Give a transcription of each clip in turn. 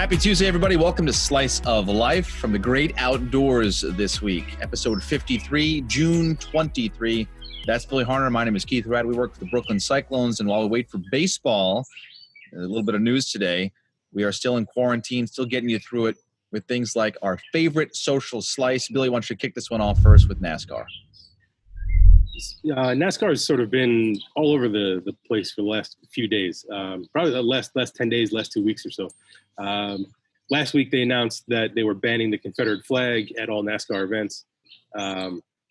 Happy Tuesday, everybody. Welcome to Slice of Life from the Great Outdoors this week. Episode 53, June 23. That's Billy Harner. My name is Keith Ratt. We work for the Brooklyn Cyclones. And while we wait for baseball, a little bit of news today, we are still in quarantine, still getting you through it with things like our favorite social slice. Billy, why don't you kick this one off first with NASCAR? NASCAR has sort of been all over the place for the last few days, probably the last 10 days, last 2 weeks or so. Last week, they announced that they were banning the Confederate flag at all NASCAR events.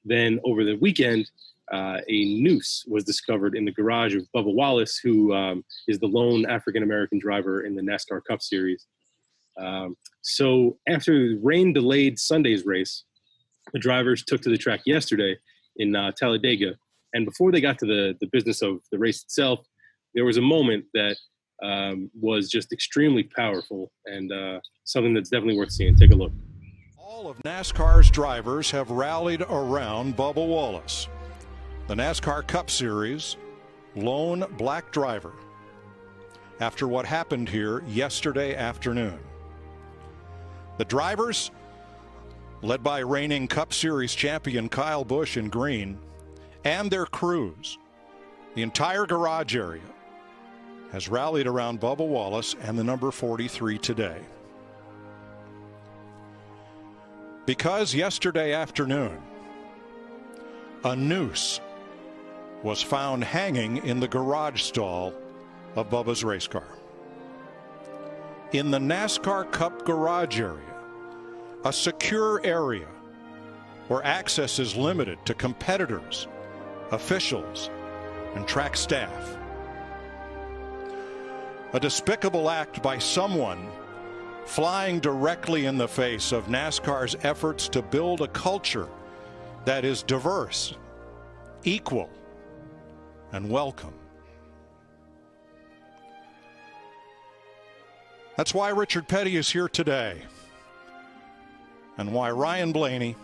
Then over the weekend, a noose was discovered in the garage of Bubba Wallace, who is the lone African-American driver in the NASCAR Cup Series. So after rain delayed Sunday's race, the drivers took to the track yesterday in Talladega. And before they got to the business of the race itself, there was a moment that was just extremely powerful and something that's definitely worth seeing. Take a look. All of NASCAR's drivers have rallied around Bubba Wallace, the NASCAR Cup Series lone black driver, after what happened here yesterday afternoon. The drivers, led by reigning Cup Series champion Kyle Busch in green, and their crews, the entire garage area, has rallied around Bubba Wallace and the number 43 today. Because yesterday afternoon, a noose was found hanging in the garage stall of Bubba's race car. In the NASCAR Cup garage area, a secure area where access is limited to competitors, officials, and track staff. A despicable act by someone flying directly in the face of NASCAR's efforts to build a culture that is diverse, equal, and welcome. That's why Richard Petty is here today, and why Ryan Blaney,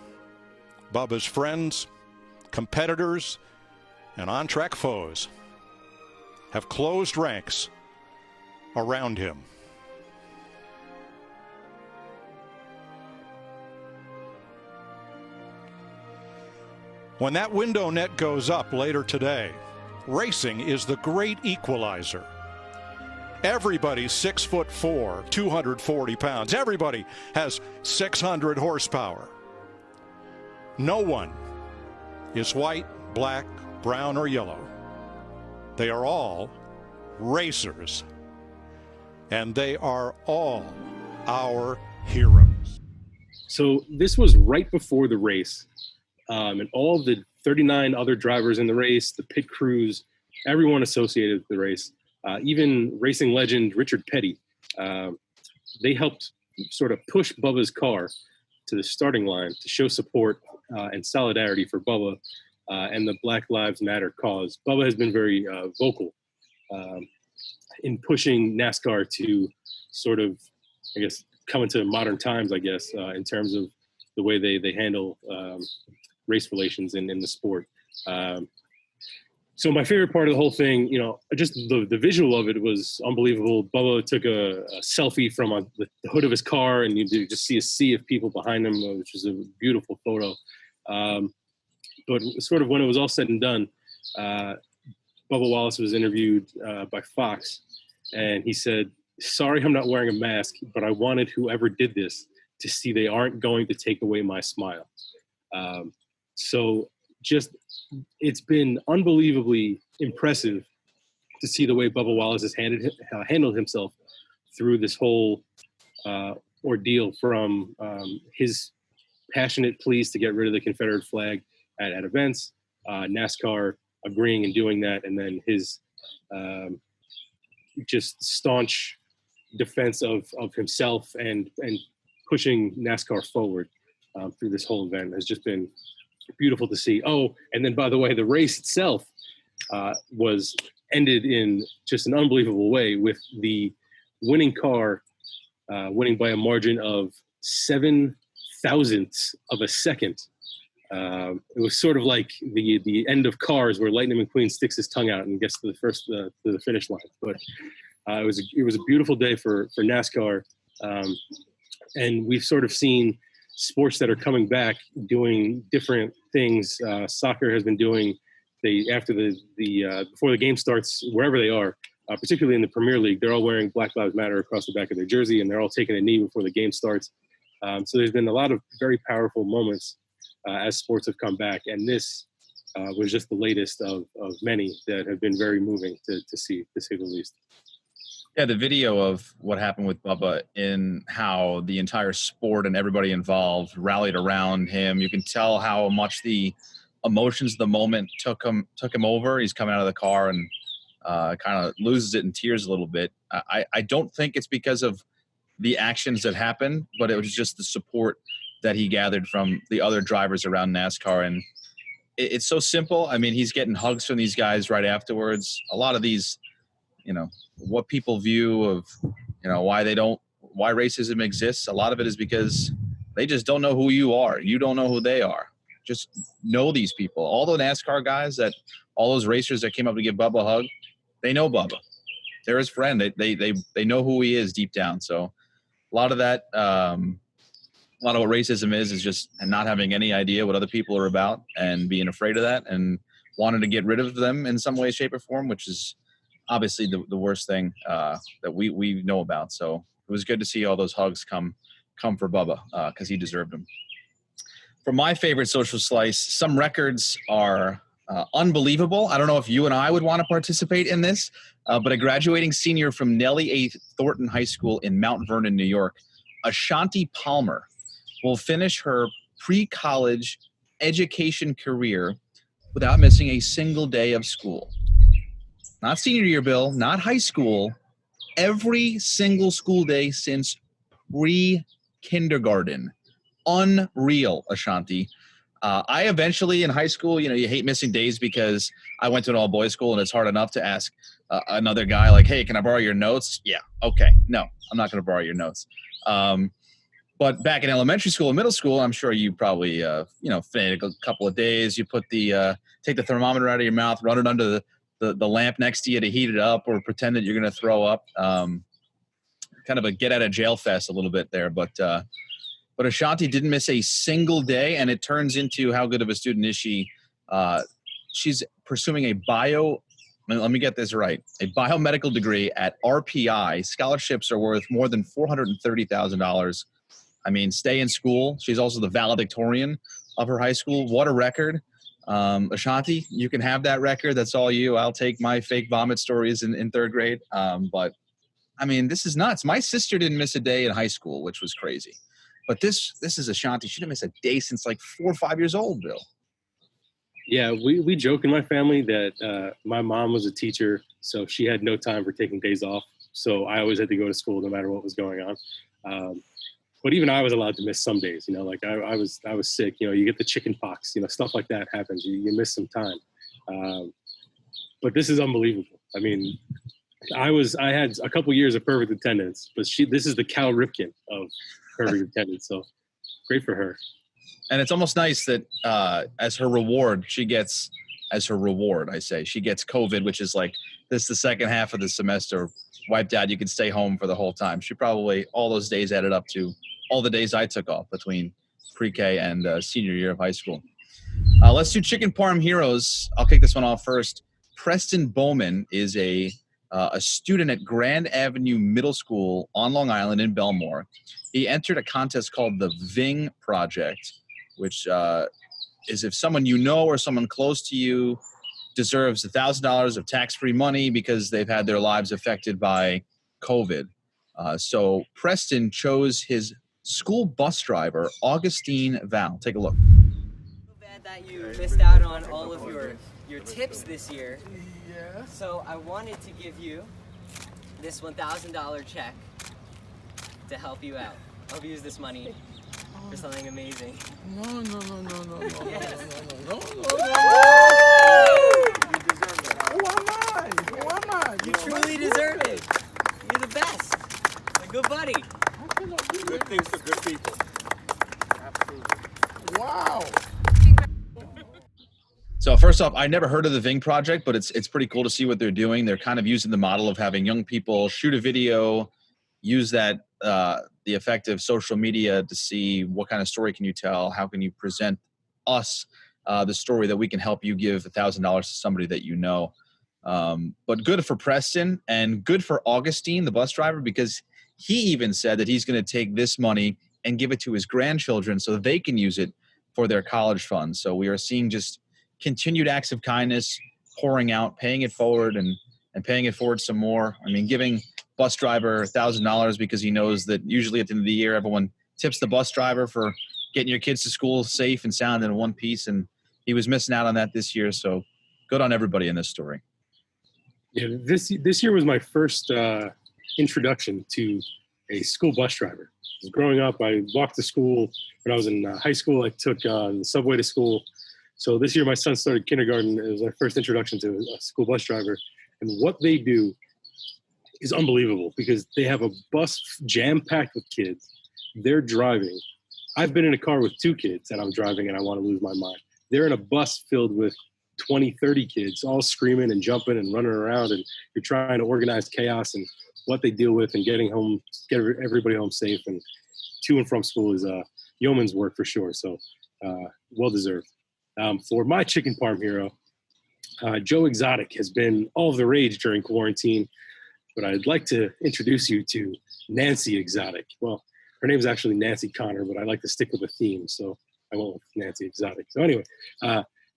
Bubba's friends, competitors, and on-track foes have closed ranks around him. When that window net goes up later today, racing is the great equalizer. Everybody's 6'4", 240 pounds. Everybody has 600 horsepower. No one is white, black, brown, or yellow. They are all racers. And they are all our heroes. So this was right before the race. And all the 39 other drivers in the race, the pit crews, everyone associated with the race, even racing legend Richard Petty, they helped sort of push Bubba's car to the starting line to show support and solidarity for Bubba and the Black Lives Matter cause. Bubba has been very vocal in pushing NASCAR to sort of, I guess, come into modern times, I guess, in terms of the way they handle race relations in the sport. So my favorite part of the whole thing, just the visual of it was unbelievable. Bubba took a selfie from the hood of his car, and you just see a sea of people behind him, which is a beautiful photo. But sort of when it was all said and done, Bubba Wallace was interviewed by Fox, and he said, "Sorry, I'm not wearing a mask, but I wanted whoever did this to see they aren't going to take away my smile." So just, it's been unbelievably impressive to see the way Bubba Wallace has handled himself through this whole ordeal, from his passionate pleas to get rid of the Confederate flag at events, NASCAR agreeing and doing that, and then his just staunch defense of himself and pushing NASCAR forward through this whole event has just been beautiful to see. Oh, and then, by the way, the race itself was ended in just an unbelievable way, with the winning car winning by a margin of 7 thousandths of a second. It was sort of like the end of Cars, where Lightning McQueen sticks his tongue out and gets to the finish line. But it was a beautiful day for NASCAR. And we've sort of seen sports that are coming back doing different things. Soccer has been doing, after before the game starts, wherever they are, particularly in the Premier League, they're all wearing Black Lives Matter across the back of their jersey, and they're all taking a knee before the game starts. So there's been a lot of very powerful moments as sports have come back, and this was just the latest of many that have been very moving to see, to say the least. Yeah, the video of what happened with Bubba and how the entire sport and everybody involved rallied around him. You can tell how much the emotions of the moment took him over. He's coming out of the car and kind of loses it in tears a little bit. I don't think it's because of the actions that happened, but it was just the support that he gathered from the other drivers around NASCAR. And it's so simple. I mean, he's getting hugs from these guys right afterwards. A lot of these, what people view of, why racism exists. A lot of it is because they just don't know who you are. You don't know who they are. Just know these people. All the NASCAR guys, all those racers that came up to give Bubba a hug, they know Bubba. They're his friend. They know who he is deep down. So a lot of that, a lot of what racism is just not having any idea what other people are about and being afraid of that and wanting to get rid of them in some way, shape, or form, which is obviously the worst thing that we know about. So it was good to see all those hugs come for Bubba because he deserved them. For my favorite social slice, some records are unbelievable. I don't know if you and I would want to participate in this, but a graduating senior from Nellie A. Thornton High School in Mount Vernon, New York, Ashanti Palmer, will finish her pre-college education career without missing a single day of school. Not senior year, Bill, not high school, every single school day since pre-kindergarten. Unreal, Ashanti. I eventually in high school, you hate missing days because I went to an all-boys school and it's hard enough to ask another guy like, hey, can I borrow your notes? Yeah, okay. No, I'm not going to borrow your notes. But back in elementary school and middle school, I'm sure you probably, fainted a couple of days. You put take the thermometer out of your mouth, run it under the lamp next to you to heat it up or pretend that you're going to throw up. Kind of a get out of jail fest a little bit there. But Ashanti didn't miss a single day, and it turns into how good of a student is she. She's pursuing let me get this right, a biomedical degree at RPI. Scholarships are worth more than $430,000. I mean, stay in school. She's also the valedictorian of her high school. What a record. Ashanti, you can have that record. That's all you. I'll take my fake vomit stories in third grade. But, I mean, this is nuts. My sister didn't miss a day in high school, which was crazy. But this is Ashanti. She didn't miss a day since like 4 or 5 years old, Bill. Yeah, we joke in my family that my mom was a teacher, so she had no time for taking days off. So I always had to go to school no matter what was going on. But even I was allowed to miss some days, like I was sick, you get the chicken pox, stuff like that happens. You miss some time. But this is unbelievable. I mean, I had a couple years of perfect attendance, but this is the Cal Ripken of perfect attendance. So great for her. And it's almost nice that as her reward, she gets COVID, which is like this the second half of the semester wiped out. You can stay home for the whole time. She probably, all those days added up to all the days I took off between pre-K and senior year of high school. Let's do Chicken Parm Heroes. I'll kick this one off first. Preston Bowman is a student at Grand Avenue Middle School on Long Island in Belmore. He entered a contest called the Ving Project, which is if someone you know or someone close to you deserves $1,000 of tax-free money because they've had their lives affected by COVID. So Preston chose his school bus driver, Augustine Val. Take a look. So bad that you missed out on all of your tips this year. Yeah. So I wanted to give you this $1,000 check to help you out. I'll use this money for something amazing. No. Yes. No. You deserve it. Who am I? You truly deserve it. You're the best. A good buddy. Good things for good people. Absolutely. Wow. So first off, I never heard of the Ving Project, but it's pretty cool to see what they're doing. They're kind of using the model of having young people shoot a video, use that the effect of social media to see what kind of story can you tell, how can you present us the story that we can help you give $1,000 to somebody that you know. But good for Preston and good for Augustine, the bus driver, because he even said that he's going to take this money and give it to his grandchildren so they can use it for their college funds. So we are seeing just continued acts of kindness pouring out, paying it forward and paying it forward some more. I mean, giving bus driver $1,000 because he knows that usually at the end of the year, everyone tips the bus driver for getting your kids to school safe and sound in one piece. And he was missing out on that this year. So good on everybody in this story. Yeah, this year was my first introduction to a school bus driver. Growing up, I walked to school. When I was in high school, I took the subway to school. So this year, my son started kindergarten. It was my first introduction to a school bus driver. And what they do is unbelievable because they have a bus jam-packed with kids. They're driving. I've been in a car with 2 kids and I'm driving and I want to lose my mind. They're in a bus filled with 20, 30 kids, all screaming and jumping and running around, and you're trying to organize chaos and what they deal with and get everybody home safe and to and from school is yeoman's work for sure. So well deserved. For my chicken parm hero, Joe Exotic has been all the rage during quarantine, but I'd like to introduce you to Nancy Exotic. Well, her name is actually Nancy Connor, but I like to stick with the theme, so I went with Nancy Exotic. So anyway,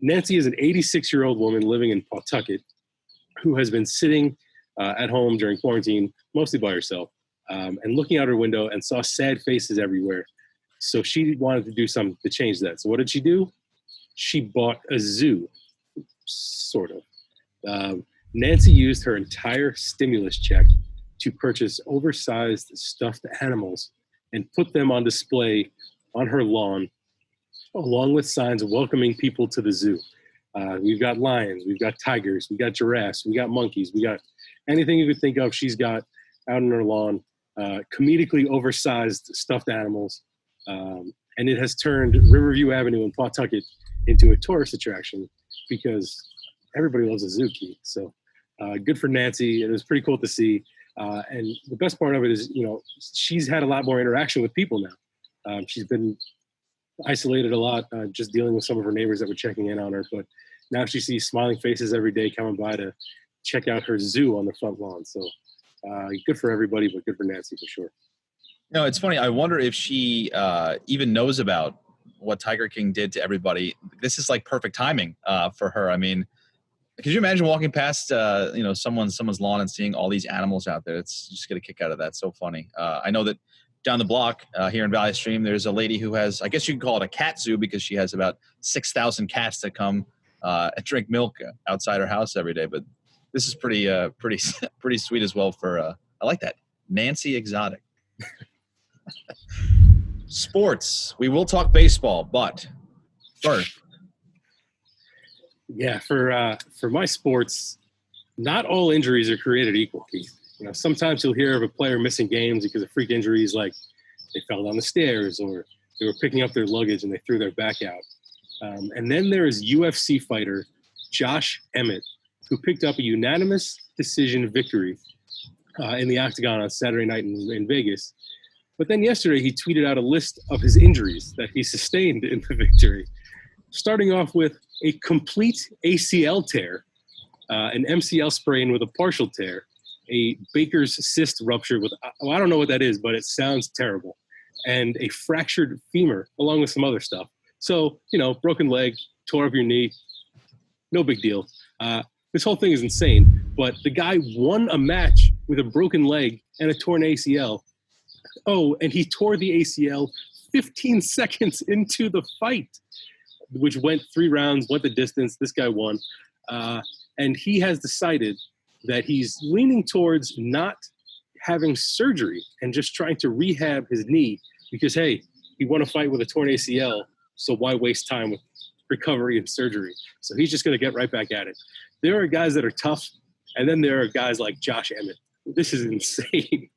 Nancy is an 86-year-old woman living in Pawtucket who has been sitting at home during quarantine, mostly by herself, and looking out her window and saw sad faces everywhere. So she wanted to do something to change that. So what did she do? She bought a zoo, sort of. Nancy used her entire stimulus check to purchase oversized stuffed animals and put them on display on her lawn, along with signs welcoming people to the zoo. We've got lions, we've got tigers, we got giraffes, we got monkeys, we got anything you could think of, she's got out on her lawn, comedically oversized stuffed animals. And it has turned Riverview Avenue in Pawtucket into a tourist attraction because everybody loves a zoo, Keith. So good for Nancy. It was pretty cool to see. And the best part of it is, you know, she's had a lot more interaction with people now. She's been isolated a lot, just dealing with some of her neighbors that were checking in on her. But now she sees smiling faces every day coming by to check out her zoo on the front lawn. So good for everybody, but good for Nancy for sure. No, it's funny. I wonder if she even knows about what Tiger King did to everybody. This is like perfect timing for her. I mean, could you imagine walking past, someone's lawn and seeing all these animals out there? It's just get a kick out of that. So funny. I know that down the block here in Valley Stream, there's a lady who has, I guess you could call it a cat zoo because she has about 6,000 cats that come and drink milk outside her house every day. But this is pretty sweet as well for, I like that, Nancy Exotic. Sports. We will talk baseball, but first. Yeah, for my sports, not all injuries are created equal, Keith. You know, sometimes you'll hear of a player missing games because of freak injuries like they fell down the stairs or they were picking up their luggage and they threw their back out. And then there is UFC fighter Josh Emmett, who picked up a unanimous decision victory in the Octagon on Saturday night in Vegas. But then yesterday he tweeted out a list of his injuries that he sustained in the victory, starting off with a complete ACL tear, an MCL sprain with a partial tear, a Baker's cyst rupture with, I don't know what that is, but it sounds terrible, and a fractured femur, along with some other stuff. So, broken leg, tore up your knee, no big deal. This whole thing is insane, but the guy won a match with a broken leg and a torn ACL. Oh, and he tore the ACL 15 seconds into the fight, which went 3 rounds, went the distance. This guy won. And he has decided that he's leaning towards not having surgery and just trying to rehab his knee because, hey, he won a fight with a torn ACL, so why waste time with recovery and surgery? So he's just going to get right back at it. There are guys that are tough, and then there are guys like Josh Emmett. This is insane.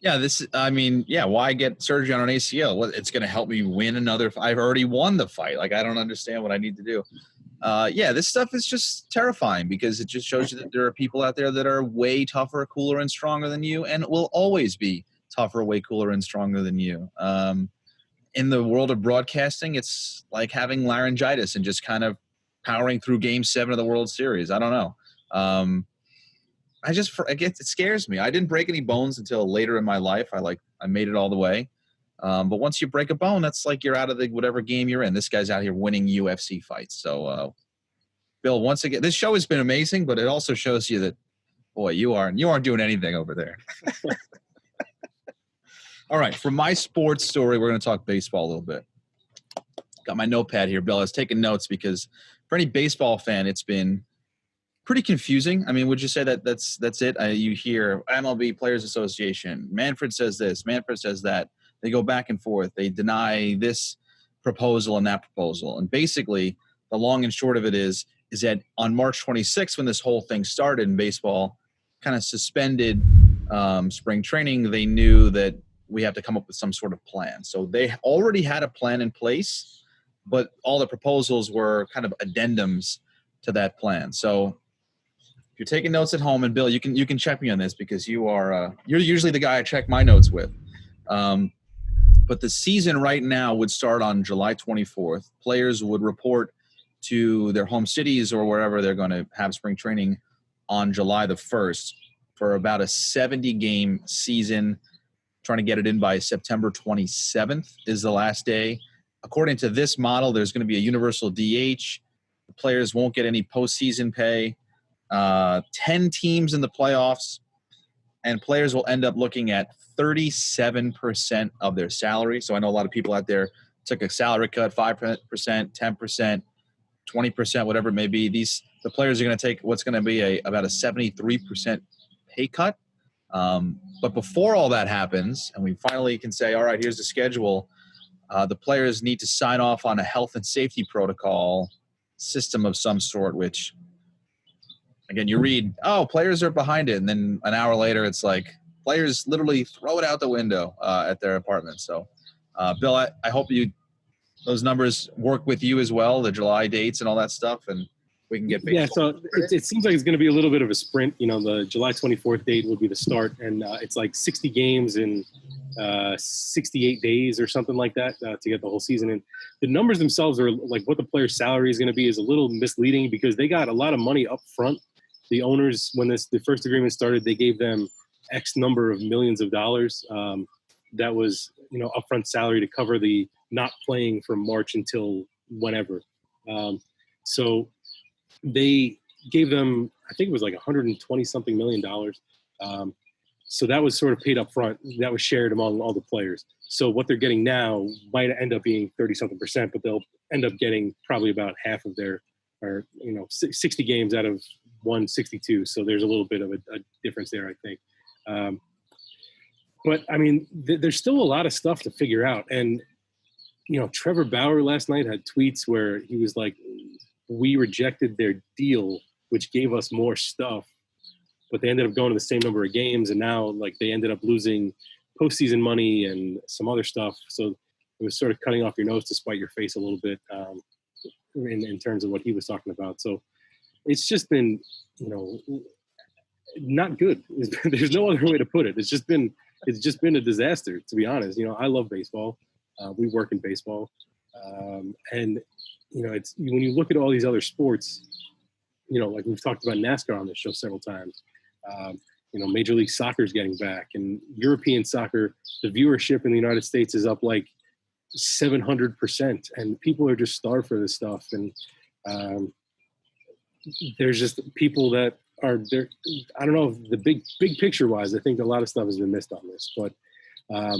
Yeah, why get surgery on an ACL? Well, it's going to help me win another. I've already won the fight. Like, I don't understand what I need to do. Yeah, this stuff is just terrifying because it just shows you that there are people out there that are way tougher, cooler, and stronger than you, and will always be tougher, way cooler, and stronger than you. In the world of broadcasting, it's like having laryngitis and just kind of powering through Game 7 of the World Series. I don't know. It scares me. I didn't break any bones until later in my life. I made it all the way. But once you break a bone, that's like you're out of the whatever game you're in. This guy's out here winning UFC fights. So, Bill, once again, this show has been amazing, but it also shows you that, boy, you aren't doing anything over there. All right, for my sports story, we're going to talk baseball a little bit. Got my notepad here, Bill. I was taking notes because for any baseball fan, it's been pretty confusing. I mean, would you say that that's it? You hear MLB Players Association, Manfred says this, Manfred says that. They go back and forth. They deny this proposal and that proposal. And basically, the long and short of it is that on March 26th, when this whole thing started in baseball, kind of suspended spring training, they knew that we have to come up with some sort of plan. So they already had a plan in place, but all the proposals were kind of addendums to that plan. So if you're taking notes at home, and Bill, you can check me on this because you're usually the guy I check my notes with. But the season right now would start on July 24th. Players would report to their home cities or wherever they're going to have spring training on July the 1st for about a 70-game season. Trying to get it in by September 27th is the last day. According to this model, there's going to be a universal DH. The players won't get any postseason pay. 10 teams in the playoffs, and players will end up looking at 37% of their salary. So I know a lot of people out there took a salary cut, 5%, 10%, 20%, whatever it may be. The players are going to take what's going to be about a 73% pay cut. But before all that happens, and we finally can say, all right, here's the schedule, the players need to sign off on a health and safety protocol system of some sort, which, again, you read, players are behind it. And then an hour later, it's like players literally throw it out the window at their apartment. So, Bill, I hope those numbers work with you as well, the July dates and all that stuff, and we can get baseball. Yeah, so it seems like it's going to be a little bit of a sprint. You know, the July 24th date will be the start, and it's like 60 games in 68 days or something like that to get the whole season in. The numbers themselves are like what the player's salary is going to be is a little misleading because they got a lot of money up front. The owners, when the first agreement started, they gave them X number of millions of dollars. That was, upfront salary to cover the not playing from March until whenever. So they gave them, I think it was like $120-something million. So that was sort of paid up front. That was shared among all the players. So what they're getting now might end up being 30-something%, but they'll end up getting probably about half of their, 60 games out of 162. So there's a little bit of a difference there, I think. But I mean, there's still a lot of stuff to figure out. And, Trevor Bauer last night had tweets where he was like, we rejected their deal, which gave us more stuff, but they ended up going to the same number of games. And now they ended up losing postseason money and some other stuff. So it was sort of cutting off your nose to spite your face a little bit in terms of what he was talking about. So it's just been, not good. There's no other way to put it. It's just been a disaster, to be honest. I love baseball. We work in baseball. And, it's when you look at all these other sports, like we've talked about NASCAR on this show several times, Major League Soccer is getting back, and European soccer, the viewership in the United States is up like 700%, and people are just starved for this stuff. And there's just people that are there. I don't know, the big picture wise, I think a lot of stuff has been missed on this, but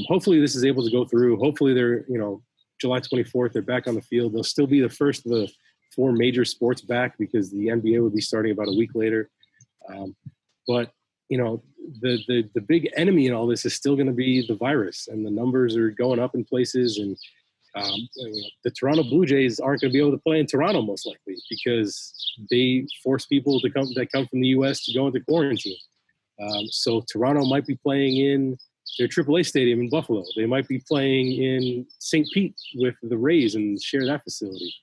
hopefully this is able to go through. Hopefully they're, July 24th, they're back on the field. They'll still be the first of the 4 major sports back because the NBA will be starting about a week later. But, the big enemy in all this is still going to be the virus, and the numbers are going up in places. And the Toronto Blue Jays aren't going to be able to play in Toronto most likely because they force people that come from the U.S. to go into quarantine. So Toronto might be playing in their AAA stadium in Buffalo. They might be playing in St. Pete with the Rays and share that facility.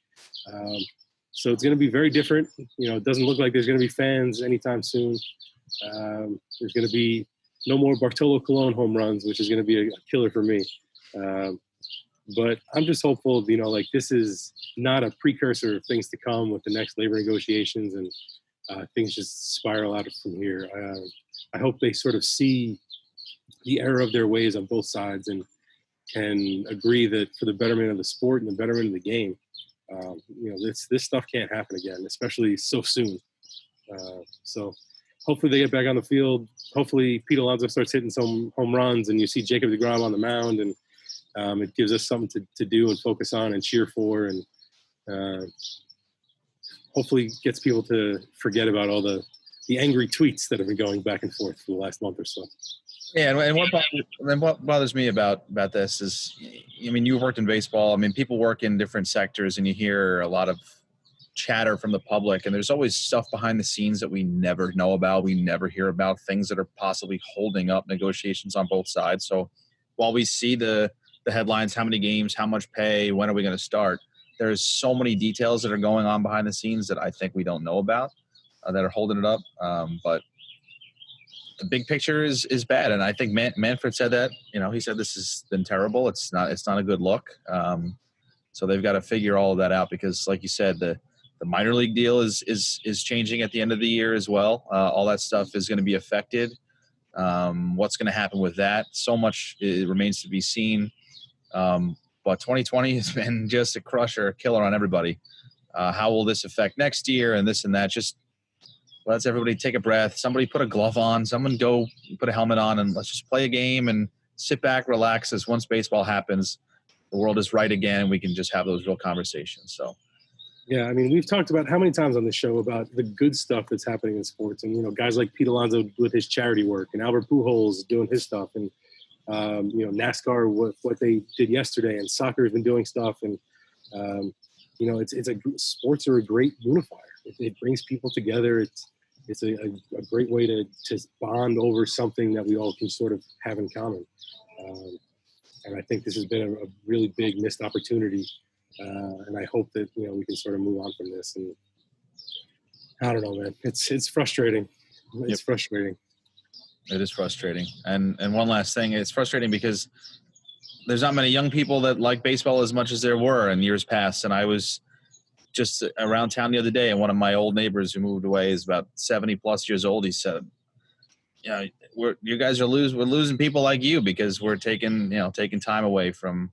So it's going to be very different. It doesn't look like there's going to be fans anytime soon. There's going to be no more Bartolo Colon home runs, which is going to be a killer for me. But I'm just hopeful, this is not a precursor of things to come with the next labor negotiations, and things just spiral out from here. I hope they sort of see the error of their ways on both sides and can agree that for the betterment of the sport and the betterment of the game, this stuff can't happen again, especially so soon. So hopefully they get back on the field. Hopefully Pete Alonso starts hitting some home runs, and you see Jacob deGrom on the mound, and it gives us something to do and focus on and cheer for, and hopefully gets people to forget about all the angry tweets that have been going back and forth for the last month or so. Yeah, and what bothers me about this is, you worked in baseball. People work in different sectors, and you hear a lot of chatter from the public, and there's always stuff behind the scenes that we never know about. We never hear about things that are possibly holding up negotiations on both sides. So while we see the headlines, how many games, how much pay, when are we going to start, there's so many details that are going on behind the scenes that I think we don't know about that are holding it up. But the big picture is bad, and I think Manfred said that. He said this has been terrible. It's not a good look. So they've got to figure all of that out, because, like you said, the minor league deal is changing at the end of the year as well. All that stuff is going to be affected. What's going to happen with that? So much remains to be seen. But 2020 has been just a crusher, a killer on everybody. How will this affect next year and this and that? Just let's everybody take a breath. Somebody put a glove on. Someone go put a helmet on, and let's just play a game and sit back, relax. As once baseball happens, the world is right again, and we can just have those real conversations. So, yeah, we've talked about how many times on the show about the good stuff that's happening in sports, and guys like Pete Alonso with his charity work, and Albert Pujols doing his stuff, and NASCAR with what they did yesterday, and soccer has been doing stuff, and sports are a great unifier. It brings people together. It's a great way to bond over something that we all can sort of have in common. And I think this has been a really big missed opportunity. And I hope that, we can sort of move on from this. And I don't know, man, it's frustrating. It's frustrating. It is frustrating. And one last thing, it's frustrating because there's not many young people that like baseball as much as there were in years past. And I was just around town the other day, and one of my old neighbors who moved away is about 70 plus years old. He said, you guys we're losing people like you because we're taking time away from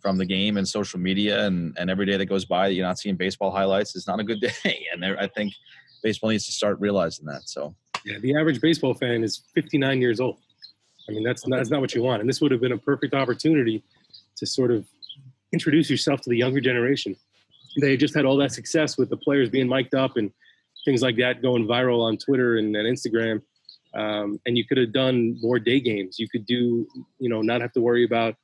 the game and social media, and every day that goes by that you're not seeing baseball highlights is not a good day. And I think baseball needs to start realizing that. So yeah, the average baseball fan is 59 years old. That's not what you want. And this would have been a perfect opportunity to sort of introduce yourself to the younger generation. They just had all that success with the players being mic'd up and things like that going viral on Twitter and Instagram. And you could have done more day games. You could do, not have to worry about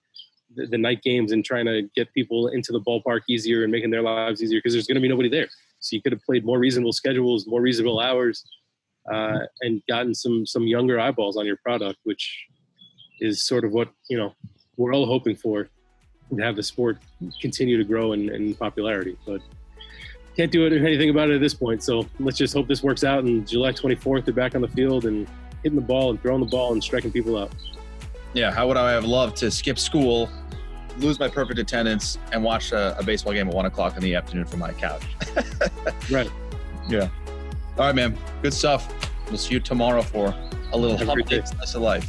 the night games and trying to get people into the ballpark easier and making their lives easier, because there's going to be nobody there. So you could have played more reasonable schedules, more reasonable hours, and gotten some younger eyeballs on your product, which is sort of what, we're all hoping for, to have the sport continue to grow in popularity. But can't do anything about it at this point. So let's just hope this works out. And July 24th, they're back on the field and hitting the ball and throwing the ball and striking people out. Yeah, how would I have loved to skip school, lose my perfect attendance, and watch a baseball game at 1 o'clock in the afternoon from my couch. Right. Yeah. All right, man. Good stuff. We'll see you tomorrow for a little Have a great update. Slice of life.